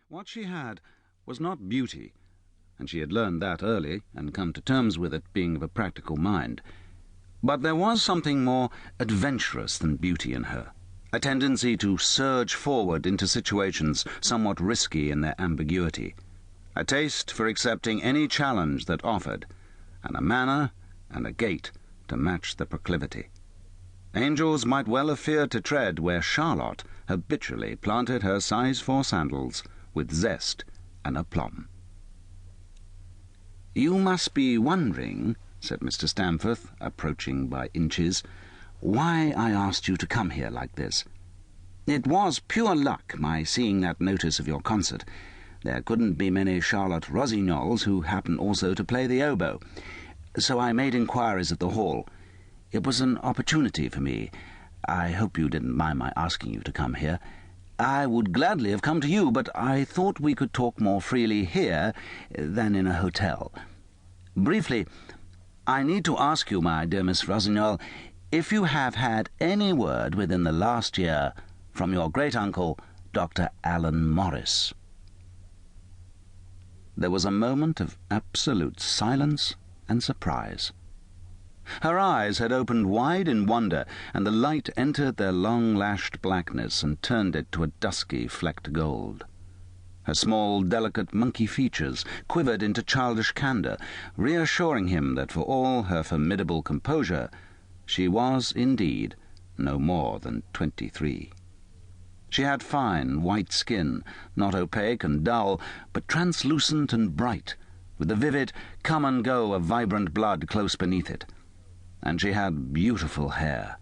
What she had was not beauty, and she had learned that early and come to terms with it, being of a practical mind. But there was something more adventurous than beauty in her, a tendency to surge forward into situations somewhat risky in their ambiguity, a taste for accepting any challenge that offered, and a manner and a gait to match the proclivity. Angels might well have feared to tread where Charlotte habitually planted her size 4 sandals with zest and aplomb. "You must be wondering," said Mr. Stamford, approaching by inches, "why I asked you to come here like this. It was pure luck, my seeing that notice of your concert. There couldn't be many Charlotte Rossignols who happen also to play the oboe. So I made inquiries at the hall. It was an opportunity for me. I hope you didn't mind my asking you to come here. I would gladly have come to you, but I thought we could talk more freely here than in a hotel. Briefly, I need to ask you, my dear Miss Rossignol, if you have had any word within the last year from your great-uncle, Dr. Alan Morris." There was a moment of absolute silence and surprise. Her eyes had opened wide in wonder, and the light entered their long-lashed blackness and turned it to a dusky flecked gold. Her small, delicate monkey features quivered into childish candour, reassuring him that for all her formidable composure, she was indeed no more than 23. She had fine, white skin, not opaque and dull, but translucent and bright, with the vivid come-and-go of vibrant blood close beneath it. And she had beautiful hair,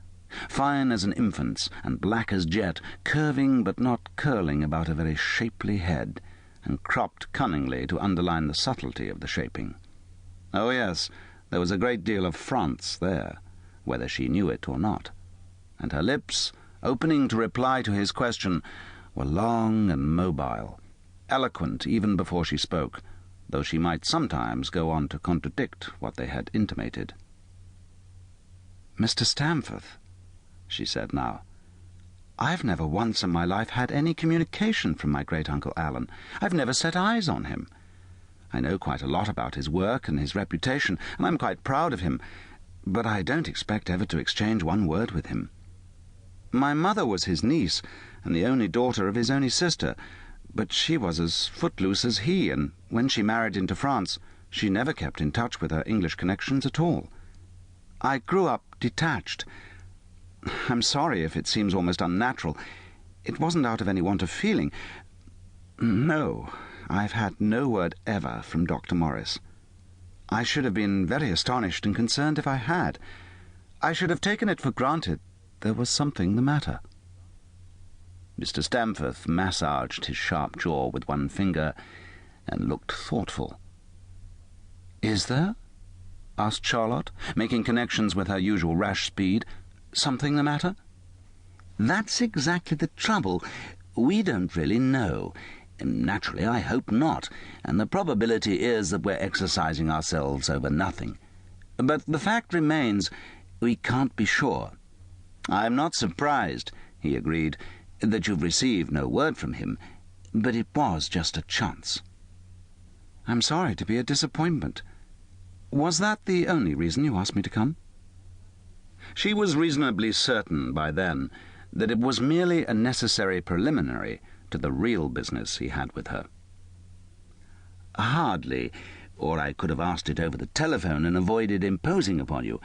fine as an infant's and black as jet, curving but not curling about a very shapely head, and cropped cunningly to underline the subtlety of the shaping. Oh yes, there was a great deal of France there, whether she knew it or not, and her lips, opening to reply to his question, were long and mobile, eloquent even before she spoke, though she might sometimes go on to contradict what they had intimated. "Mr. Stamford," she said now, "I've never once in my life had any communication from my great-uncle Alan. I've never set eyes on him. I know quite a lot about his work and his reputation, and I'm quite proud of him, but I don't expect ever to exchange one word with him. My mother was his niece, and the only daughter of his only sister, but she was as footloose as he, and when she married into France, she never kept in touch with her English connections at all. I grew up detached. I'm sorry if it seems almost unnatural. It wasn't out of any want of feeling. No, I've had no word ever from Dr. Morris. I should have been very astonished and concerned if I had. I should have taken it for granted there was something the matter." Mr. Stamford massaged his sharp jaw with one finger and looked thoughtful. "Is there?" asked Charlotte, making connections with her usual rash speed. "Something the matter?" "That's exactly the trouble. We don't really know. Naturally, I hope not, and the probability is that we're exercising ourselves over nothing. But the fact remains, we can't be sure. I'm not surprised," he agreed, "that you've received no word from him, but it was just a chance." "I'm sorry to be a disappointment. Was that the only reason you asked me to come?" She was reasonably certain by then that it was merely a necessary preliminary to the real business he had with her. "Hardly, or I could have asked it over the telephone and avoided imposing upon you.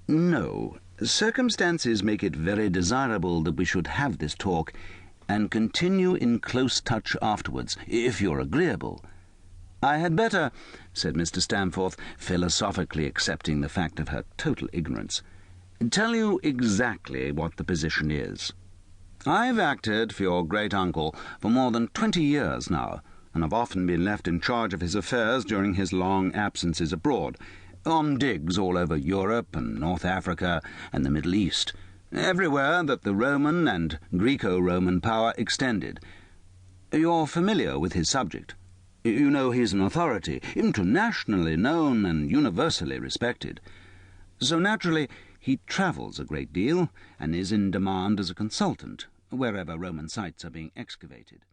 No, circumstances make it very desirable that we should have this talk and continue in close touch afterwards, if you're agreeable. I had better," said Mr. Stamford, philosophically accepting the fact of her total ignorance, "tell you exactly what the position is. I've acted for your great-uncle for more than 20 years now, and have often been left in charge of his affairs during his long absences abroad, on digs all over Europe and North Africa and the Middle East, everywhere that the Roman and Greco-Roman power extended. You're familiar with his subject. You know he's an authority, internationally known and universally respected. So naturally he travels a great deal and is in demand as a consultant wherever Roman sites are being excavated.